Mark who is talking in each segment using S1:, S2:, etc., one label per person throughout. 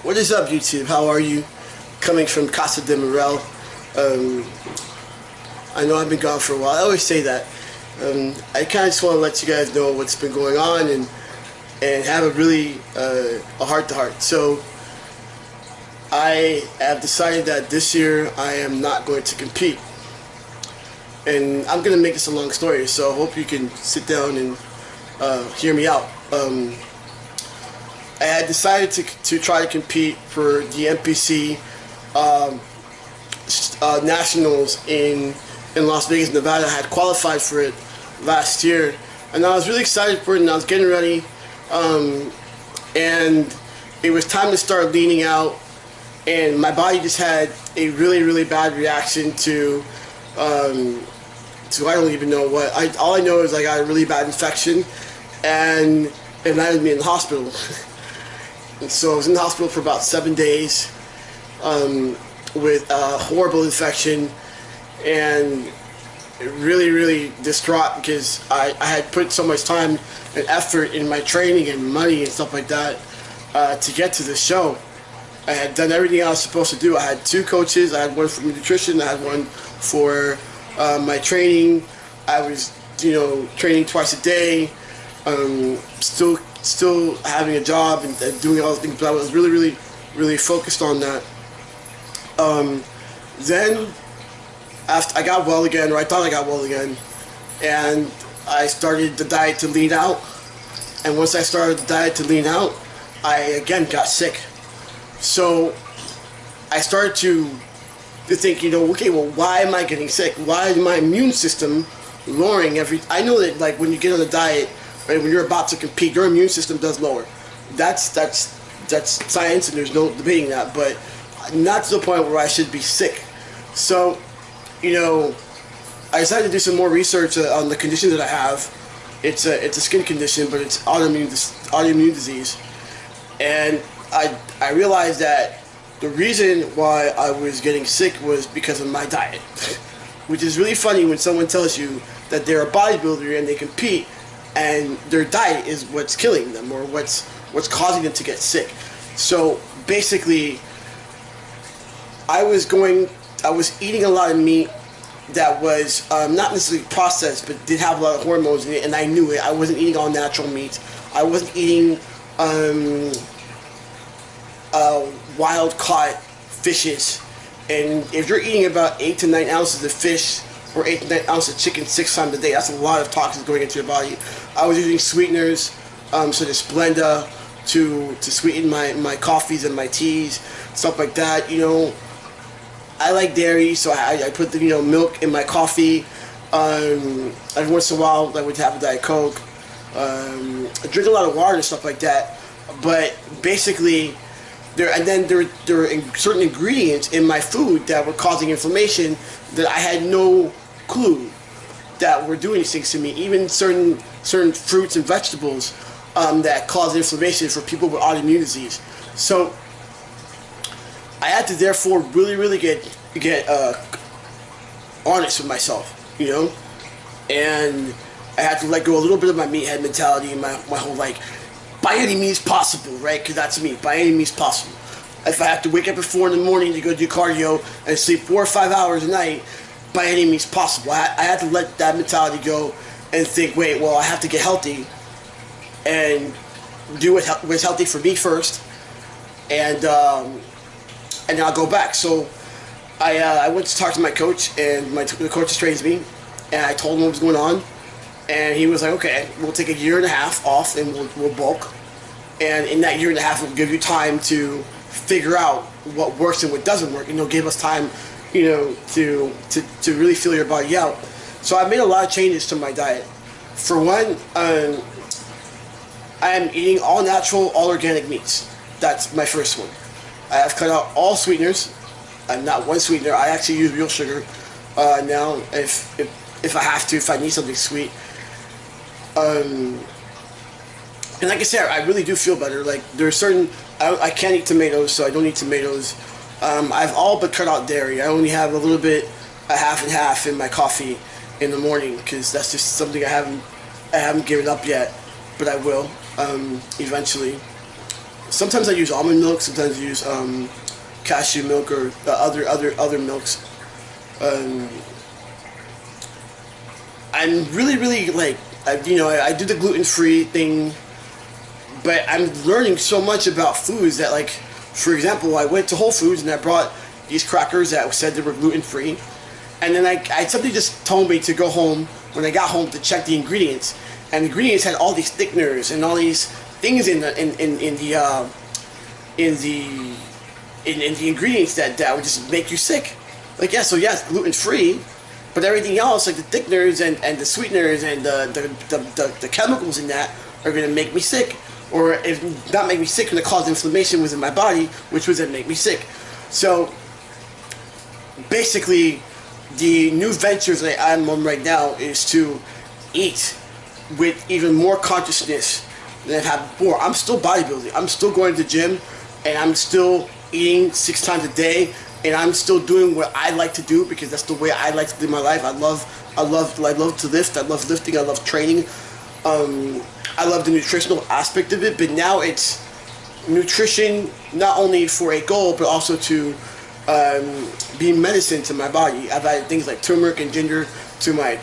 S1: What is up, YouTube? How are you? Coming from Casa de Morel. I know I've been gone for a while. I always say that. I kind of just want to let you guys know what's been going on and have a really a heart-to-heart. So I have decided that this year I am not going to compete. And I'm going to make this a long story, so I hope you can sit down and hear me out. I had decided to try to compete for the NPC Nationals in Las Vegas, Nevada. I had qualified for it last year, and I was really excited for it, and I was getting ready, and it was time to start leaning out, and my body just had a really bad reaction to I don't even know what. All I know is I got a really bad infection, and it landed me in the hospital. And so I was in the hospital for about 7 days with a horrible infection, and really distraught because I had put so much time and effort in my training and money and stuff like that to get to this show. I had done everything I was supposed to do. I had 2 coaches. I had one for nutrition. I had one for my training. I was, training twice a day. Still having a job and doing all the things, but I was really focused on that. Then after I got well again, or I thought I got well again, and I started the diet to lean out. And once I started the diet to lean out, I again got sick. So I started to think, okay, well, why am I getting sick? Why is my immune system lowering I know that, like, when you get on a diet, right, when you're about to compete, your immune system does lower. That's science, and there's no debating that, but not to the point where I should be sick. So, I decided to do some more research on the condition that I have. It's a skin condition, but it's autoimmune disease. And I realized that the reason why I was getting sick was because of my diet. Which is really funny when someone tells you that they're a bodybuilder and they compete, and their diet is what's killing them, or what's causing them to get sick. So basically, I was eating a lot of meat that was not necessarily processed, but did have a lot of hormones in it, and I knew it. I wasn't eating all natural meat. I wasn't eating wild-caught fishes. And if you're eating about 8 to 9 ounces of fish or 8 to 9 ounces of chicken 6 times a day, that's a lot of toxins going into your body. I was using sweeteners, such as Splenda, to sweeten my coffees and my teas, stuff like that. I like dairy, so I put the milk in my coffee. Every once in a while, I would have a Diet Coke. I drink a lot of water and stuff like that. But basically, there were certain ingredients in my food that were causing inflammation that I had no clue that were doing these things to me. Even certain fruits and vegetables that cause inflammation for people with autoimmune disease. So I had to therefore really get honest with myself, and I had to let go a little bit of my meathead mentality and my whole by any means possible, right? Because that's me, by any means possible. If I have to wake up at 4 in the morning to go do cardio and sleep 4 or 5 hours a night, by any means possible. I had to let that mentality go and think, wait, well, I have to get healthy and do what's healthy for me first, and then I'll go back. So I went to talk to my coach, and the coach trains me, and I told him what was going on. And he was like, okay, we'll take a 1.5 years off, and we'll bulk. And in that 1.5 years, we'll give you time to figure out what works and what doesn't work. And it'll give us time, to really feel your body out. So I made a lot of changes to my diet. For one, I am eating all natural, all organic meats. That's my first one. I have cut out all sweeteners. I'm not one sweetener. I actually use real sugar now if I have to, if I need something sweet. And like I said, I really do feel better. Like, there are certain, I can't eat tomatoes, so I don't eat tomatoes. I've all but cut out dairy. I only have a little bit, a half and half in my coffee in the morning, because that's just something I haven't given up yet, but I will eventually. sometimes I use almond milk. Sometimes I use cashew milk or other milks. Um, I'm really like I do the gluten-free thing, but I'm learning so much about foods that, like, for example, I went to Whole Foods and I brought these crackers that said they were gluten-free, and then somebody just told me to go home when I got home to check the ingredients, and the ingredients had all these thickeners and all these things in the ingredients that would just make you sick. Like, yeah, so yeah, it's gluten-free, but everything else, like the thickeners and the sweeteners and the chemicals in that, are going to make me sick. Or if not make me sick, going to cause inflammation within my body, which would then make me sick. So basically, the new ventures that I'm on right now is to eat with even more consciousness than I've had before. I'm still bodybuilding. I'm still going to the gym, and I'm still eating 6 times a day, and I'm still doing what I like to do because that's the way I like to live my life. I love to lift. I love lifting. I love training. I love the nutritional aspect of it, but now it's nutrition not only for a goal, but also to be medicine to my body. I've added things like turmeric and ginger to my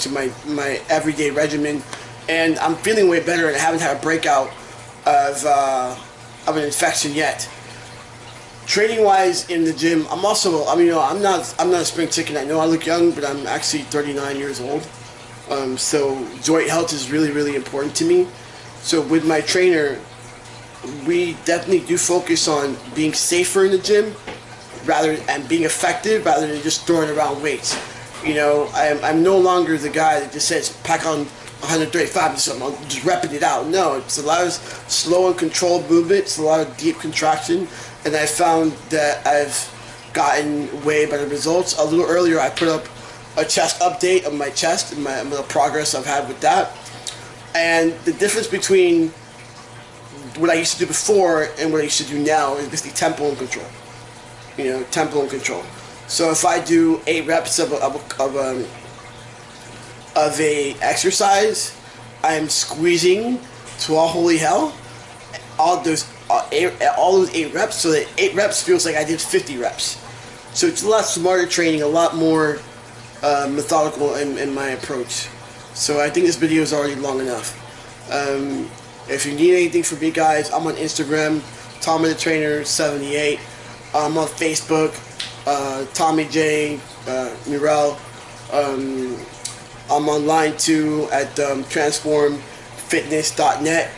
S1: everyday regimen, and I'm feeling way better, and I haven't had a breakout of an infection yet. Training wise in the gym, I'm not a spring chicken. I know I look young, but I'm actually 39 years old. So joint health is really important to me. So with my trainer, we definitely do focus on being safer in the gym, and being effective rather than just throwing around weights. I'm no longer the guy that just says pack on 135 or something, I'm just repping it out. No, it's a lot of slow and controlled movement. It's a lot of deep contraction, and I found that I've gotten way better results. A little earlier, I put up a chest update of my chest and the progress I've had with that. And the difference between what I used to do before and what I used to do now is basically tempo and control. Tempo and control. So if I do 8 reps of a exercise, I'm squeezing to all holy hell all those 8 reps, so that 8 reps feels like I did 50 reps. So it's a lot smarter training, a lot more methodical in my approach. So I think this video is already long enough. If you need anything from me, guys, I'm on Instagram, Tommy the Trainer 78. I'm on Facebook, Tommy J Murrell. I'm online too at transformfitness.net.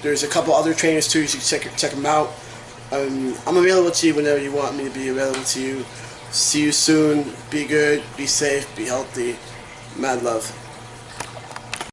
S1: There's a couple other trainers too, so you can check them out. I'm available to you whenever you want me to be available to you. See you soon. Be good, be safe, be healthy. Mad love.